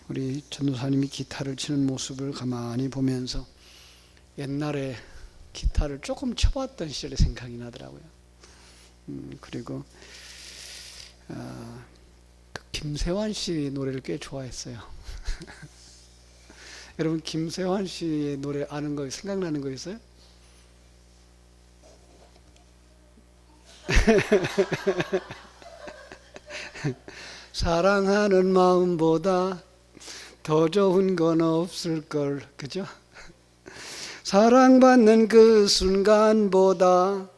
우리 전도사님이 기타를 치는 모습을 가만히 보면서 옛날에 기타를 조금 쳐봤던 시절이 생각이 나더라고요. 그리고 그 김세환 씨 노래를 꽤 좋아했어요. 여러분 김세환 씨의 노래 아는 거 생각나는 거 있어요? 사랑하는 마음보다 더 좋은 건 없을걸, 그죠? 사랑받는 그 순간보다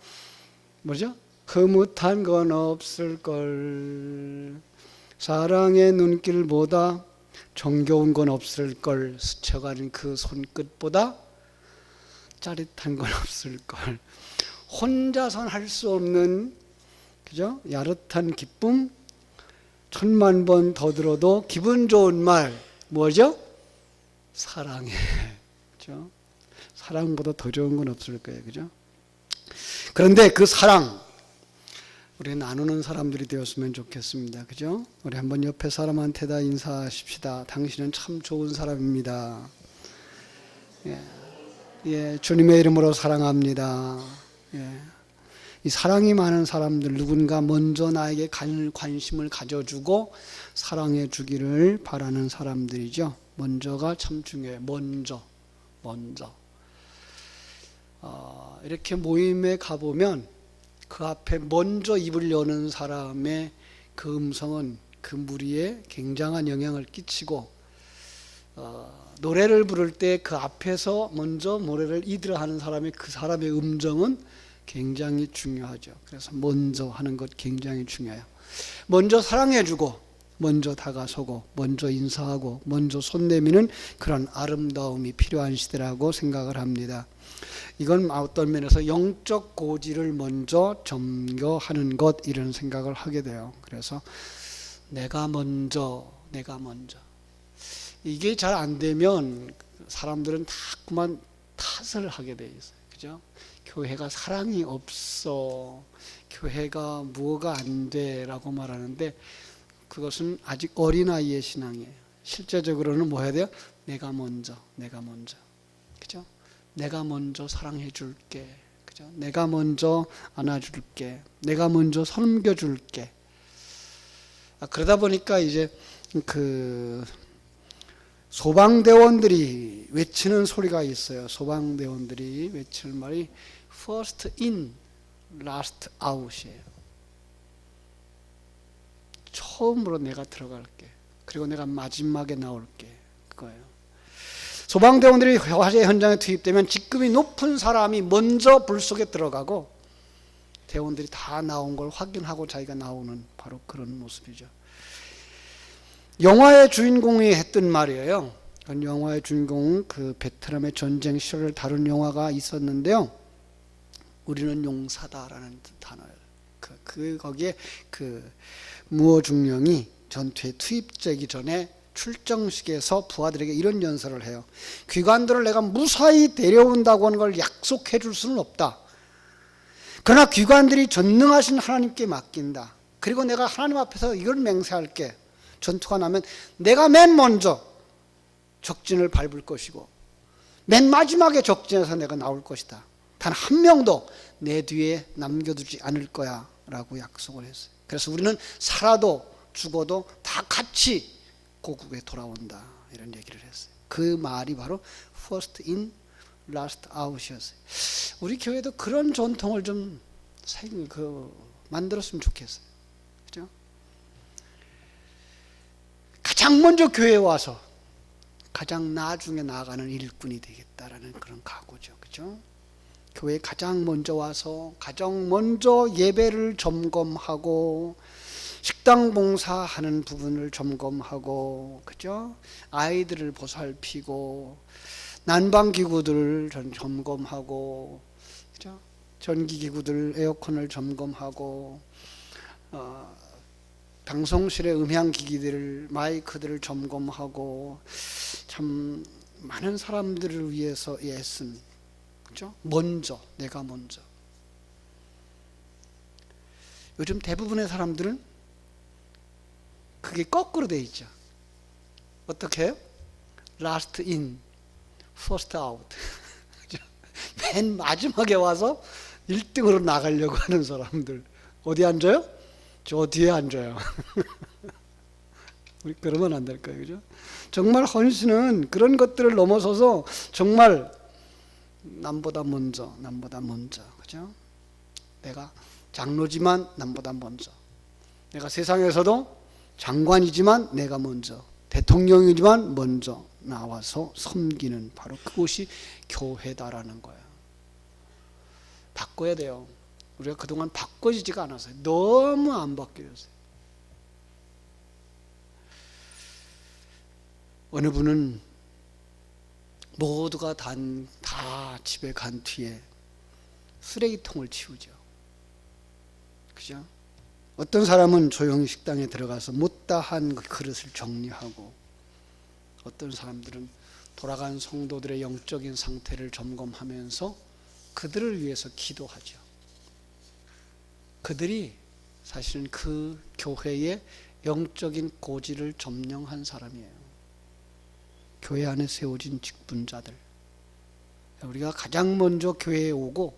뭐죠? 흐뭇한 건 없을걸. 사랑의 눈길보다 정겨운 건 없을걸. 스쳐가는 그 손끝보다 짜릿한 건 없을걸. 혼자선 할 수 없는, 그죠? 야릇한 기쁨, 1000만 번 더 들어도 기분 좋은 말, 뭐죠? 사랑해. 그죠? 사랑보다 더 좋은 건 없을 거예요. 그죠? 그런데 그 사랑, 우리 나누는 사람들이 되었으면 좋겠습니다. 그죠? 우리 한번 옆에 사람한테다 인사하십시다. 당신은 참 좋은 사람입니다. 예, 주님의 이름으로 사랑합니다. 예. 이 사랑이 많은 사람들, 누군가 먼저 나에게 관심을 가져주고 사랑해 주기를 바라는 사람들이죠. 먼저가 참 중요해요. 먼저. 이렇게 모임에 가보면 그 앞에 먼저 입을 여는 사람의 그 음성은 그 무리에 굉장한 영향을 끼치고, 노래를 부를 때 그 앞에서 먼저 노래를 이들하는 사람의 그 사람의 음정은 굉장히 중요하죠. 그래서 먼저 하는 것 굉장히 중요해요. 먼저 사랑해주고, 먼저 다가서고, 먼저 인사하고, 먼저 손 내미는 그런 아름다움이 필요한 시대라고 생각을 합니다. 이건 어떤 면에서 영적 고지를 먼저 점거하는 것, 이런 생각을 하게 돼요. 그래서 내가 먼저. 이게 잘 안 되면 사람들은 자꾸만 탓을 하게 돼 있어요. 그죠? 교회가 사랑이 없어, 교회가 뭐가 안 돼 라고 말하는데, 그것은 아직 어린아이의 신앙이에요. 실제적으로는 뭐 해야 돼요? 내가 먼저. 그죠? 내가 먼저 사랑해 줄게. 그죠? 내가 먼저 안아줄게. 내가 먼저 섬겨줄게. 그러다 보니까 이제 그 소방대원들이 외치는 소리가 있어요. 소방대원들이 외치는 말이 first in, last out이에요. 처음으로 내가 들어갈게. 그리고 내가 마지막에 나올게. 그거예요. 소방대원들이 화재 현장에 투입되면 직급이 높은 사람이 먼저 불 속에 들어가고, 대원들이 다 나온 걸 확인하고 자기가 나오는 바로 그런 모습이죠. 영화의 주인공이 했던 말이에요. 그 영화의 주인공은 그 베트남의 전쟁 시절을 다룬 영화가 있었는데요. 우리는 용사다라는 단어예요. 거기에 그 무어 중령이 전투에 투입되기 전에 출정식에서 부하들에게 이런 연설을 해요. 귀관들을 내가 무사히 데려온다고 하는 걸 약속해 줄 수는 없다. 그러나 귀관들이 전능하신 하나님께 맡긴다. 그리고 내가 하나님 앞에서 이걸 맹세할게. 전투가 나면 내가 맨 먼저 적진을 밟을 것이고, 맨 마지막에 적진에서 내가 나올 것이다. 단 한 명도 내 뒤에 남겨두지 않을 거야 라고 약속을 했어요. 그래서 우리는 살아도 죽어도 다 같이 고국에 돌아온다, 이런 얘기를 했어요. 그 말이 바로 first in, last out이었어요. 우리 교회도 그런 전통을 좀 만들었으면 좋겠어요. 그죠? 가장 먼저 교회에 와서 가장 나중에 나아가는 일꾼이 되겠다라는 그런 각오죠. 그죠? 교회에 가장 먼저 와서 가장 먼저 예배를 점검하고, 식당 봉사하는 부분을 점검하고, 그죠? 아이들을 보살피고, 난방기구들을 점검하고, 그죠? 전기기구들, 에어컨을 점검하고, 방송실의 음향기기들, 마이크들을 점검하고, 참 많은 사람들을 위해서 애쓴, 그죠? 내가 먼저. 요즘 대부분의 사람들은 그게 거꾸로 돼 있죠. 어떻게 해요? Last in, first out. 맨 마지막에 와서 1등으로 나가려고 하는 사람들 어디 앉아요? 저 뒤에 앉아요. 우리 그러면 안 될 거예요, 그죠? 정말 헌신은 그런 것들을 넘어서서 정말 남보다 먼저, 그죠? 내가 장로지만 남보다 먼저, 내가 세상에서도 장관이지만 내가 먼저, 대통령이지만 먼저 나와서 섬기는 바로 그것이 교회다라는 거예요. 바꿔야 돼요. 우리가 그동안 바꿔지지가 않았어요. 너무 안 바뀌었어요. 어느 분은 모두가 다 집에 간 뒤에 쓰레기통을 치우죠. 그죠? 어떤 사람은 조용히 식당에 들어가서 못다한 그릇을 정리하고, 어떤 사람들은 돌아간 성도들의 영적인 상태를 점검하면서 그들을 위해서 기도하죠. 그들이 사실은 그 교회의 영적인 고지를 점령한 사람이에요. 교회 안에 세워진 직분자들. 우리가 가장 먼저 교회에 오고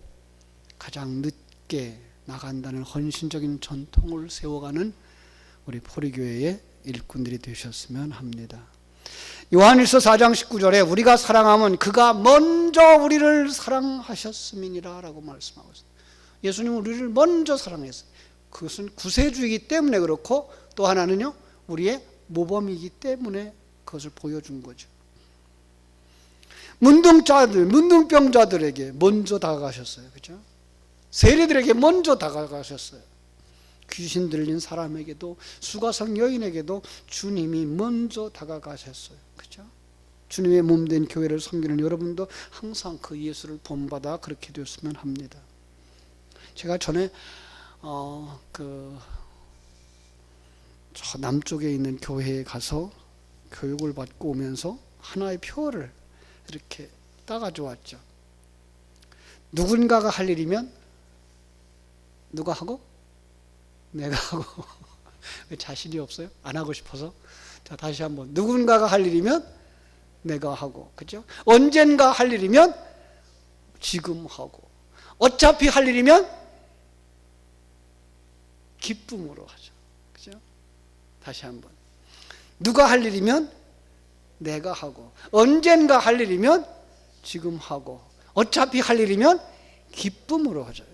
가장 늦게 나간다는 헌신적인 전통을 세워가는 우리 포리교회의 일꾼들이 되셨으면 합니다. 요한일서 4장 19절에 우리가 사랑하면 그가 먼저 우리를 사랑하셨음이니라 라고 말씀하고 있습니다. 예수님은 우리를 먼저 사랑했어요. 그것은 구세주이기 때문에 그렇고, 또 하나는요, 우리의 모범이기 때문에 그것을 보여준 거죠. 문둥병자들에게 먼저 다가가셨어요. 그죠? 세리들에게 먼저 다가가셨어요. 귀신 들린 사람에게도, 수가성 여인에게도 주님이 먼저 다가가셨어요. 그죠? 주님의 몸된 교회를 섬기는 여러분도 항상 그 예수를 본받아 그렇게 되었으면 합니다. 제가 전에 저 남쪽에 있는 교회에 가서 교육을 받고 오면서 하나의 표를 이렇게 따가지고 왔죠. 누군가가 할 일이면 누가 하고? 내가 하고. 왜 자신이 없어요? 안 하고 싶어서? 자, 다시 한번. 누군가가 할 일이면 내가 하고. 그죠? 언젠가 할 일이면 지금 하고. 어차피 할 일이면 기쁨으로 하죠. 그죠? 다시 한번. 누가 할 일이면 내가 하고, 언젠가 할 일이면 지금 하고, 어차피 할 일이면 기쁨으로 하죠.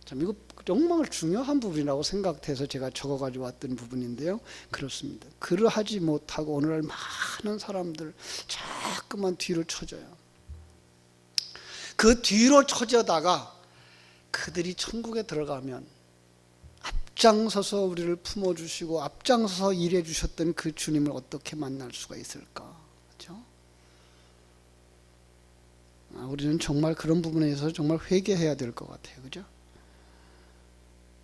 참, 이거 정말 중요한 부분이라고 생각해서 제가 적어가지고 왔던 부분인데요. 그렇습니다. 그러하지 못하고 오늘날 많은 사람들 자꾸만 뒤로 쳐져요. 그 뒤로 쳐져다가 그들이 천국에 들어가면 앞장서서 우리를 품어주시고 앞장서서 일해 주셨던 그 주님을 어떻게 만날 수가 있을까? 그렇죠? 우리는 정말 그런 부분에 있어서 정말 회개해야 될 것 같아요. 그죠?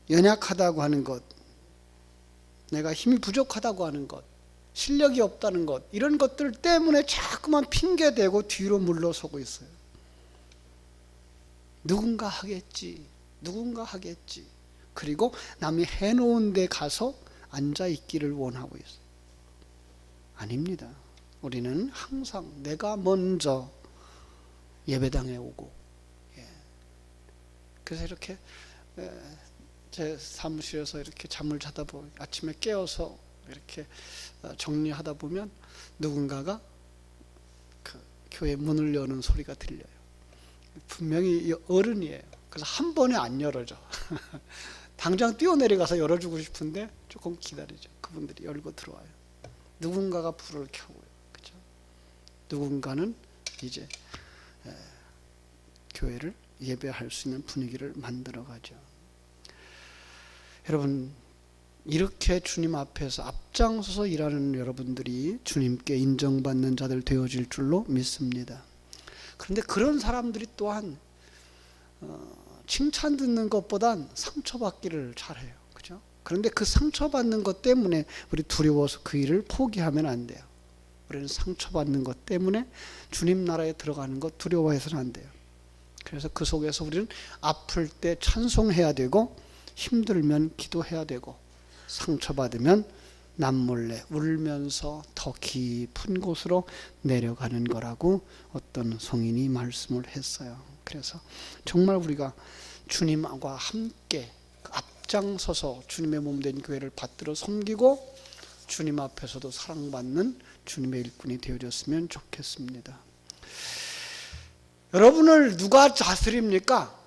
연약하다고 하는 것, 내가 힘이 부족하다고 하는 것, 실력이 없다는 것, 이런 것들 때문에 자꾸만 핑계대고 뒤로 물러서고 있어요. 누군가 하겠지. 그리고 남이 해놓은 데 가서 앉아있기를 원하고 있어요. 아닙니다. 우리는 항상 내가 먼저 예배당에 오고, 그래서 이렇게 제 사무실에서 이렇게 잠을 자다 보면 아침에 깨어서 이렇게 정리하다 보면 누군가가 그 교회 문을 여는 소리가 들려요. 분명히 어른이에요. 그래서 한 번에 안 열어져. 당장 뛰어내려가서 열어주고 싶은데 조금 기다리죠. 그분들이 열고 들어와요. 누군가가 불을 켜고요. 그죠? 누군가는 이제 교회를 예배할 수 있는 분위기를 만들어 가죠. 여러분, 이렇게 주님 앞에서 앞장서서 일하는 여러분들이 주님께 인정받는 자들 되어질 줄로 믿습니다. 그런데 그런 사람들이 또한 칭찬 듣는 것보단 상처받기를 잘해요. 그죠? 그런데 그 상처받는 것 때문에 우리 두려워서 그 일을 포기하면 안 돼요. 우리는 상처받는 것 때문에 주님 나라에 들어가는 것 두려워해서는 안 돼요. 그래서 그 속에서 우리는 아플 때 찬송해야 되고, 힘들면 기도해야 되고, 상처받으면 남몰래 울면서 더 깊은 곳으로 내려가는 거라고 어떤 성인이 말씀을 했어요. 그래서 정말 우리가 주님과 함께 앞장서서 주님의 몸된 교회를 받들어 섬기고 주님 앞에서도 사랑받는 주님의 일꾼이 되어졌으면 좋겠습니다. 여러분을 누가 다스립니까?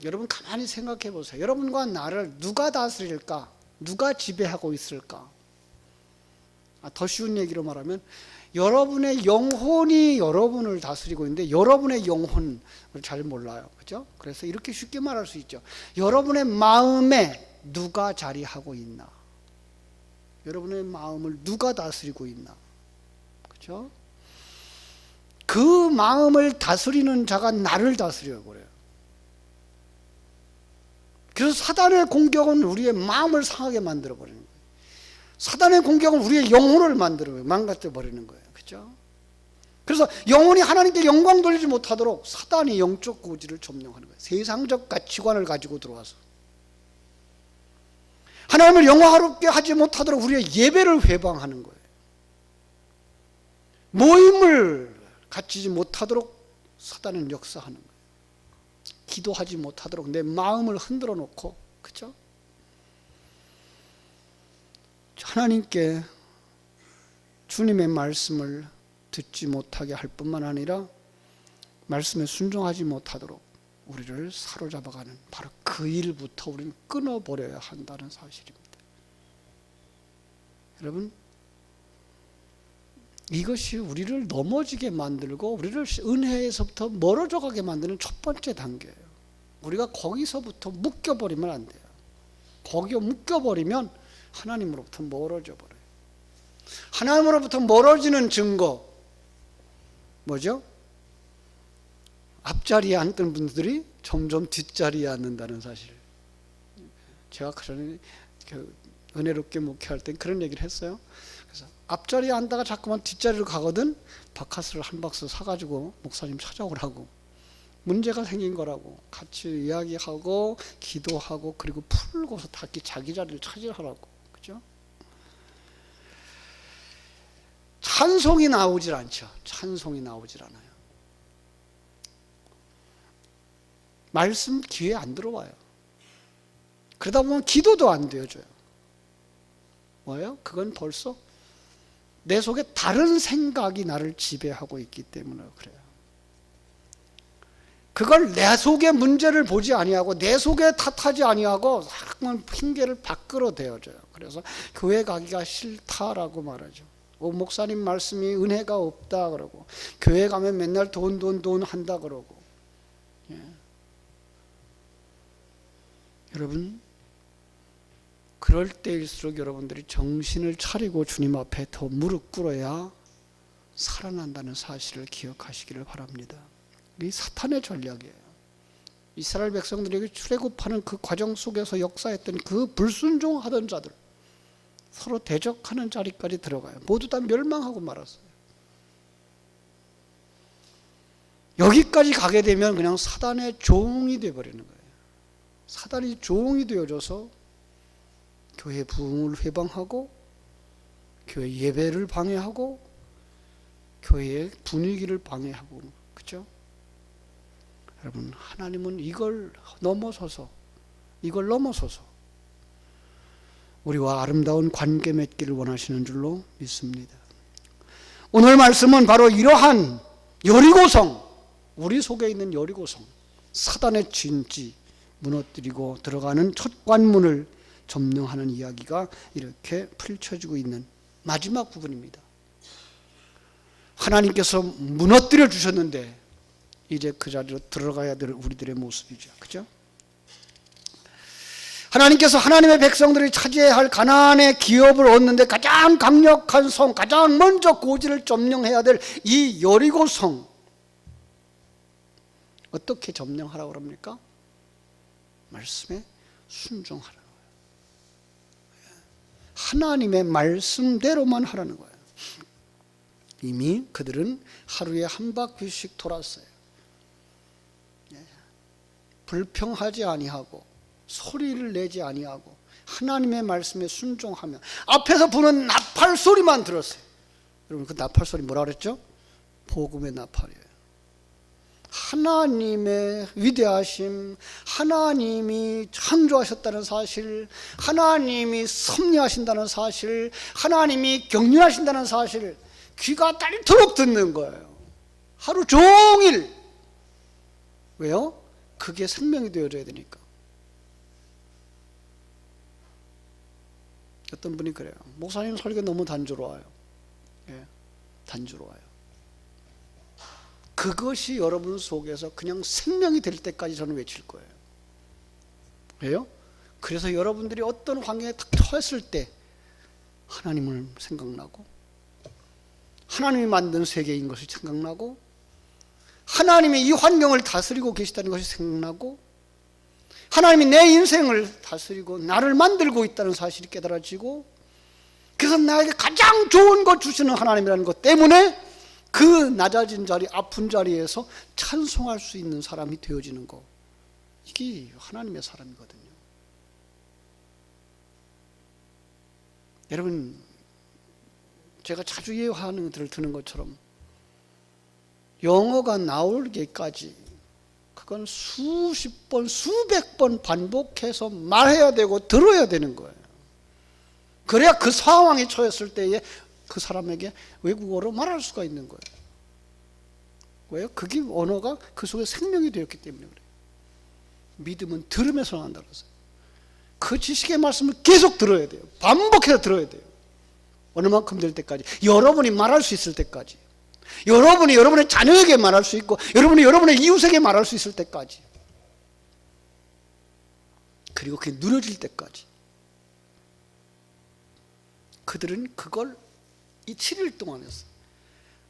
여러분 가만히 생각해 보세요. 여러분과 나를 누가 다스릴까? 누가 지배하고 있을까? 더 쉬운 얘기로 말하면 여러분의 영혼이 여러분을 다스리고 있는데 여러분의 영혼을 잘 몰라요. 그죠? 그래서 이렇게 쉽게 말할 수 있죠. 여러분의 마음에 누가 자리하고 있나? 여러분의 마음을 누가 다스리고 있나? 그죠? 그 마음을 다스리는 자가 나를 다스려 버려요. 그래서 사단의 공격은 우리의 마음을 상하게 만들어 버리는 거예요. 사단의 공격은 우리의 영혼을 망가뜨려 버리는 거예요. 그죠? 그래서 영혼이 하나님께 영광 돌리지 못하도록 사단이 영적 고지를 점령하는 거예요. 세상적 가치관을 가지고 들어와서 하나님을 영화롭게 하지 못하도록 우리의 예배를 회방하는 거예요. 모임을 갖추지 못하도록 사단은 역사하는 거예요. 기도하지 못하도록 내 마음을 흔들어 놓고, 그죠? 하나님께 주님의 말씀을 듣지 못하게 할 뿐만 아니라 말씀에 순종하지 못하도록 우리를 사로잡아가는 바로 그 일부터 우리는 끊어버려야 한다는 사실입니다. 여러분, 이것이 우리를 넘어지게 만들고 우리를 은혜에서부터 멀어져 가게 만드는 첫 번째 단계예요. 우리가 거기서부터 묶여버리면 안 돼요. 거기에 묶여버리면 하나님으로부터 멀어져 버려요. 하나님으로부터 멀어지는 증거 뭐죠? 앞자리에 앉던 분들이 점점 뒷자리에 앉는다는 사실. 제가 그런 은혜롭게 목회할 때 그런 얘기를 했어요. 그래서 앞자리에 앉다가 자꾸만 뒷자리로 가거든 바카스를 한 박스 사가지고 목사님 찾아오라고, 문제가 생긴 거라고 같이 이야기하고 기도하고 그리고 풀고서 자기 자리를 차지하라고. 그죠? 찬송이 나오질 않죠. 찬송이 나오질 않아요. 말씀 귀에 안 들어와요. 그러다 보면 기도도 안 되어줘요. 뭐예요? 그건 벌써 내 속에 다른 생각이 나를 지배하고 있기 때문에 그래요. 그걸 내 속의 문제를 보지 아니하고 내 속에 탓하지 아니하고 자꾸만 핑계를 밖으로 대어줘요. 그래서 교회 가기가 싫다라고 말하죠. 목사님 말씀이 은혜가 없다 그러고 교회 가면 맨날 돈 한다 그러고. 예. 여러분, 그럴 때일수록 여러분들이 정신을 차리고 주님 앞에 더 무릎 꿇어야 살아난다는 사실을 기억하시기를 바랍니다. 이 사탄의 전략이에요. 이스라엘 백성들에게 출애굽하는 그 과정 속에서 역사했던 그 불순종하던 자들, 서로 대적하는 자리까지 들어가요. 모두 다 멸망하고 말았어요. 여기까지 가게 되면 그냥 사단의 종이 되어버리는 거예요. 사단이 종이 되어져서 교회 부흥을 회방하고 교회 예배를 방해하고 교회의 분위기를 방해하고. 그렇죠? 여러분, 하나님은 이걸 넘어서서 우리와 아름다운 관계 맺기를 원하시는 줄로 믿습니다. 오늘 말씀은 바로 이러한 여리고성, 우리 속에 있는 여리고성, 사단의 진지 무너뜨리고 들어가는 첫 관문을 점령하는 이야기가 이렇게 펼쳐지고 있는 마지막 부분입니다. 하나님께서 무너뜨려 주셨는데 이제 그 자리로 들어가야 될 우리들의 모습이죠. 그죠? 하나님께서 하나님의 백성들이 차지해야 할 가나안의 기업을 얻는데 가장 강력한 성, 가장 먼저 고지를 점령해야 될 이 여리고성, 어떻게 점령하라고 그럽니까? 말씀에 순종하라는 거예요. 하나님의 말씀대로만 하라는 거예요. 이미 그들은 하루에 한 바퀴씩 돌았어요. 불평하지 아니하고 소리를 내지 아니하고 하나님의 말씀에 순종하면 앞에서 부는 나팔 소리만 들었어요. 여러분 그 나팔 소리 뭐라 그랬죠? 복음의 나팔이에요. 하나님의 위대하심, 하나님이 창조하셨다는 사실, 하나님이 섭리하신다는 사실, 하나님이 경륜하신다는 사실, 귀가 딸도록 듣는 거예요. 하루 종일. 왜요? 그게 생명이 되어져야 되니까. 어떤 분이 그래요. 목사님 설교 너무 단조로워요. 예, 단조로워요. 그것이 여러분 속에서 그냥 생명이 될 때까지 저는 외칠 거예요. 왜요? 그래서 여러분들이 어떤 환경에 탁 처했을 때 하나님을 생각나고, 하나님이 만든 세계인 것이 생각나고, 하나님이 이 환경을 다스리고 계시다는 것이 생각나고, 하나님이 내 인생을 다스리고 나를 만들고 있다는 사실이 깨달아지고, 그래서 나에게 가장 좋은 것 주시는 하나님이라는 것 때문에 그 낮아진 자리, 아픈 자리에서 찬송할 수 있는 사람이 되어지는 것, 이게 하나님의 사람이거든요. 여러분, 제가 자주 예화하는 것들을 드는 것처럼 영어가 나오기까지 그건 수십 번, 수백 번 반복해서 말해야 되고 들어야 되는 거예요. 그래야 그 상황에 처했을 때에 그 사람에게 외국어로 말할 수가 있는 거예요. 왜요? 그게 언어가 그 속에 생명이 되었기 때문에 그래요. 믿음은 들으면서 난다고 했어요. 그 지식의 말씀을 계속 들어야 돼요. 반복해서 들어야 돼요. 어느 만큼 될 때까지, 여러분이 말할 수 있을 때까지, 여러분이 여러분의 자녀에게 말할 수 있고, 여러분이 여러분의 이웃에게 말할 수 있을 때까지, 그리고 그게 누려질 때까지. 그들은 그걸 이 7일 동안 했어요.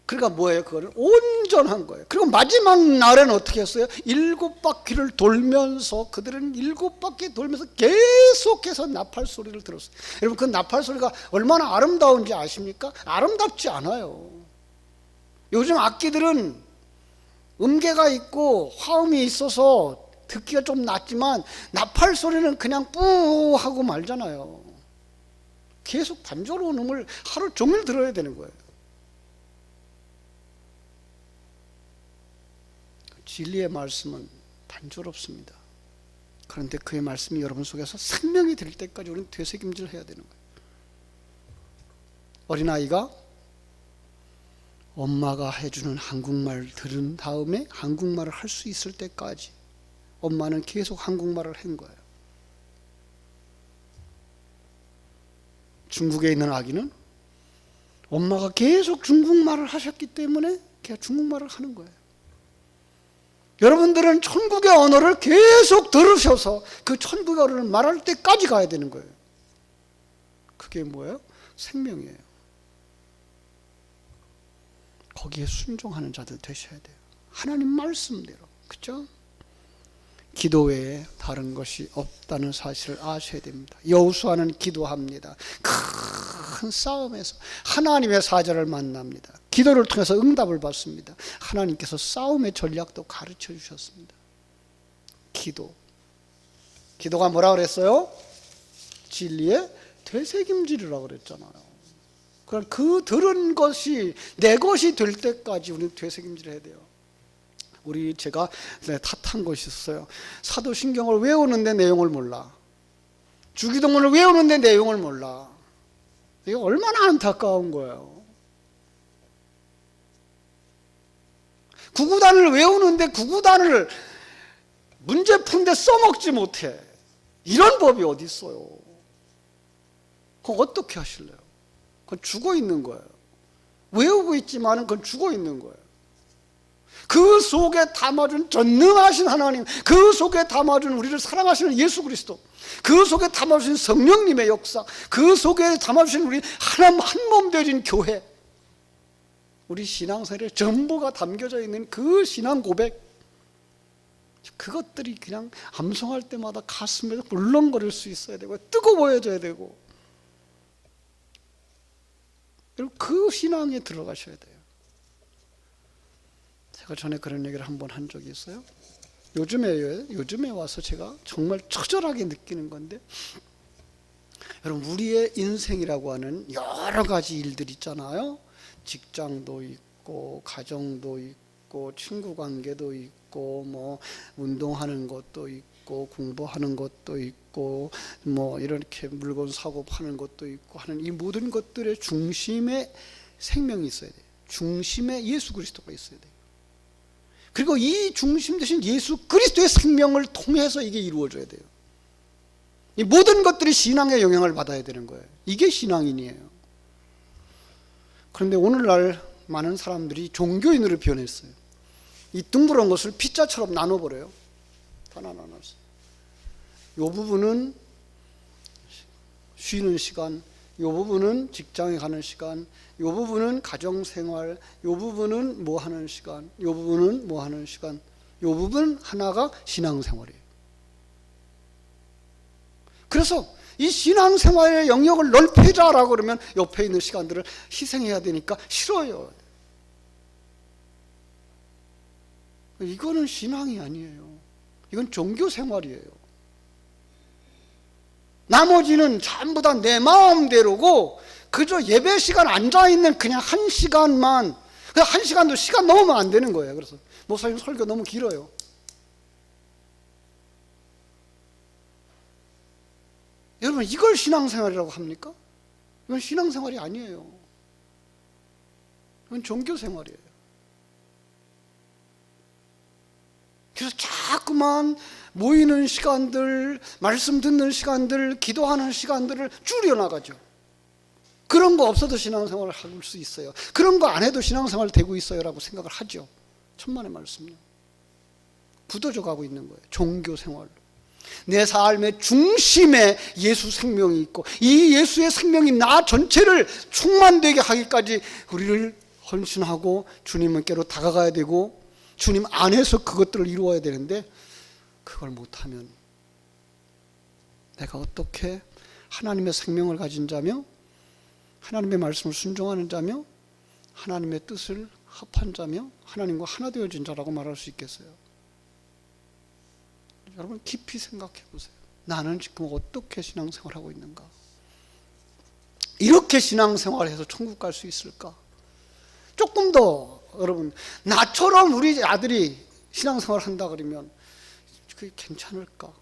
그러니까 뭐예요? 그거를 온전한 거예요. 그리고 마지막 날에는 어떻게 했어요? 7바퀴를 돌면서, 그들은 7바퀴 돌면서 계속해서 나팔 소리를 들었어요. 여러분 그 나팔 소리가 얼마나 아름다운지 아십니까? 아름답지 않아요. 요즘 악기들은 음계가 있고 화음이 있어서 듣기가 좀 낫지만, 나팔 소리는 그냥 뿌 하고 말잖아요. 계속 단조로운 음을 하루 종일 들어야 되는 거예요. 진리의 말씀은 단조롭습니다. 그런데 그의 말씀이 여러분 속에서 생명이 될 때까지 우리는 되새김질 해야 되는 거예요. 어린아이가 엄마가 해주는 한국말 들은 다음에 한국말을 할 수 있을 때까지 엄마는 계속 한국말을 한 거예요. 중국에 있는 아기는 엄마가 계속 중국말을 하셨기 때문에 그냥 중국말을 하는 거예요. 여러분들은 천국의 언어를 계속 들으셔서 그 천국의 언어를 말할 때까지 가야 되는 거예요. 그게 뭐예요? 생명이에요. 거기에 순종하는 자들 되셔야 돼요. 하나님 말씀대로. 그렇죠? 기도 외에 다른 것이 없다는 사실을 아셔야 됩니다. 여호수아는 기도합니다. 큰 싸움에서 하나님의 사자를 만납니다. 기도를 통해서 응답을 받습니다. 하나님께서 싸움의 전략도 가르쳐 주셨습니다. 기도가 뭐라 그랬어요? 진리의 되새김질이라고 그랬잖아요. 그러니까 그 들은 것이 내 것이 될 때까지 우리는 되새김질을 해야 돼요. 제가 탓한 것이 있어요. 사도신경을 외우는데 내용을 몰라. 주기도문을 외우는데 내용을 몰라. 이게 얼마나 안타까운 거예요. 구구단을 외우는데 구구단을 문제 푸는데 써먹지 못해. 이런 법이 어디 있어요? 그럼 어떻게 하실래요? 그건 죽어 있는 거예요. 외우고 있지만 그건 죽어 있는 거예요. 그 속에 담아준 전능하신 하나님, 그 속에 담아준 우리를 사랑하시는 예수 그리스도, 그 속에 담아주신 성령님의 역사, 그 속에 담아주신 우리 하나님 한 몸 되어진 교회, 우리 신앙생활에 전부가 담겨져 있는 그 신앙 고백, 그것들이 그냥 암송할 때마다 가슴에서 물렁거릴 수 있어야 되고 뜨거워져야 되고, 그 신앙에 들어가셔야 돼요. 제가 전에 그런 얘기를 한번 한 적이 있어요. 요즘에 와서 제가 정말 처절하게 느끼는 건데, 여러분, 우리의 인생이라고 하는 여러 가지 일들 있잖아요. 직장도 있고, 가정도 있고, 친구 관계도 있고, 뭐 운동하는 것도 있고, 공부하는 것도 있고, 뭐 이렇게 물건 사고 파는 것도 있고 하는 이 모든 것들의 중심에 생명이 있어야 돼요. 중심에 예수 그리스도가 있어야 돼요. 그리고 이 중심 대신 예수 그리스도의 생명을 통해서 이게 이루어져야 돼요. 이 모든 것들이 신앙의 영향을 받아야 되는 거예요. 이게 신앙인이에요. 그런데 오늘날 많은 사람들이 종교인으로 변했어요. 이 둥그런 것을 피자처럼 나눠버려요. 다 나눠놨어요. 이 부분은 쉬는 시간, 이 부분은 직장에 가는 시간, 이 부분은 가정생활, 이 부분은 뭐 하는 시간, 이 부분은 뭐 하는 시간, 이 부분 하나가 신앙생활이에요. 그래서 이 신앙생활의 영역을 넓히자라고 그러면 옆에 있는 시간들을 희생해야 되니까 싫어요. 이거는 신앙이 아니에요. 이건 종교생활이에요. 나머지는 전부 다 내 마음대로고 그저 예배 시간 앉아있는 그냥 한 시간만, 그냥 한 시간도 시간 넘으면 안 되는 거예요. 그래서 목사님 설교 너무 길어요. 여러분, 이걸 신앙생활이라고 합니까? 이건 신앙생활이 아니에요. 이건 종교생활이에요. 그래서 자꾸만 모이는 시간들, 말씀 듣는 시간들, 기도하는 시간들을 줄여나가죠. 그런 거 없어도 신앙생활을 할 수 있어요. 그런 거 안 해도 신앙생활 되고 있어요 라고 생각을 하죠. 천만의 말씀요. 굳어져 가고 있는 거예요. 종교생활로. 내 삶의 중심에 예수 생명이 있고 이 예수의 생명이 나 전체를 충만되게 하기까지 우리를 헌신하고 주님께로 다가가야 되고 주님 안에서 그것들을 이루어야 되는데 그걸 못하면 내가 어떻게 하나님의 생명을 가진 자며 하나님의 말씀을 순종하는 자며 하나님의 뜻을 합한 자며 하나님과 하나 되어진 자라고 말할 수 있겠어요? 여러분, 깊이 생각해 보세요. 나는 지금 어떻게 신앙생활하고 있는가? 이렇게 신앙생활해서 천국 갈 수 있을까? 조금 더 여러분, 나처럼 우리 아들이 신앙생활 한다 그러면 그게 괜찮을까?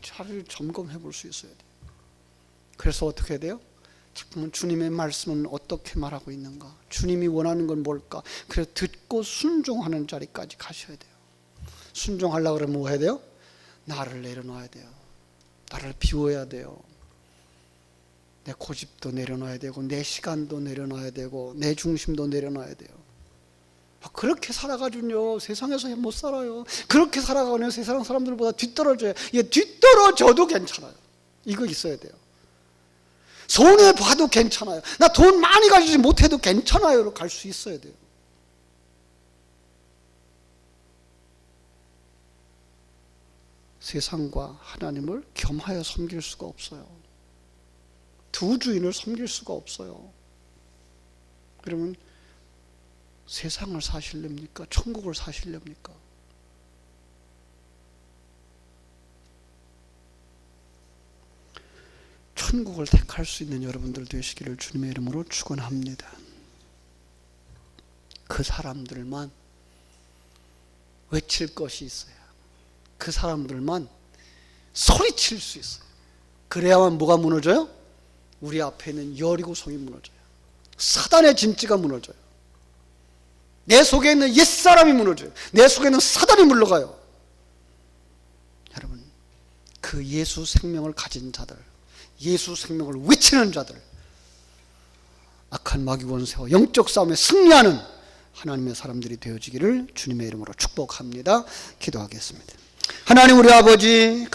잘 점검해 볼 수 있어야 돼요. 그래서 어떻게 해야 돼요? 자꾸만 주님의 말씀은 어떻게 말하고 있는가? 주님이 원하는 건 뭘까? 그래서 듣고 순종하는 자리까지 가셔야 돼요. 순종하려고 그러면 뭐 해야 돼요? 나를 내려놔야 돼요. 나를 비워야 돼요. 내 고집도 내려놔야 되고 내 시간도 내려놔야 되고 내 중심도 내려놔야 돼요. 그렇게 살아가지고요 세상에서 못 살아요. 그렇게 살아가면 세상 사람들보다 뒤떨어져요. 뒤떨어져도 괜찮아요. 이거 있어야 돼요. 손해봐도 괜찮아요. 나 돈 많이 가지지 못해도 괜찮아요로 갈 수 있어야 돼요. 세상과 하나님을 겸하여 섬길 수가 없어요. 두 주인을 섬길 수가 없어요. 그러면 세상을 사시렵니까? 천국을 사시렵니까? 천국을 택할 수 있는 여러분들 되시기를 주님의 이름으로 축원합니다. 그 사람들만 외칠 것이 있어요. 그 사람들만 소리칠 수 있어요. 그래야만 뭐가 무너져요? 우리 앞에 있는 여리고성이 무너져요. 사단의 진지가 무너져요. 내 속에 있는 옛사람이 무너져요. 내 속에 있는 사단이 물러가요. 여러분, 그 예수 생명을 가진 자들, 예수 생명을 외치는 자들, 악한 마귀 원세와 영적 싸움에 승리하는 하나님의 사람들이 되어지기를 주님의 이름으로 축복합니다. 기도하겠습니다. 하나님, 우리 아버지,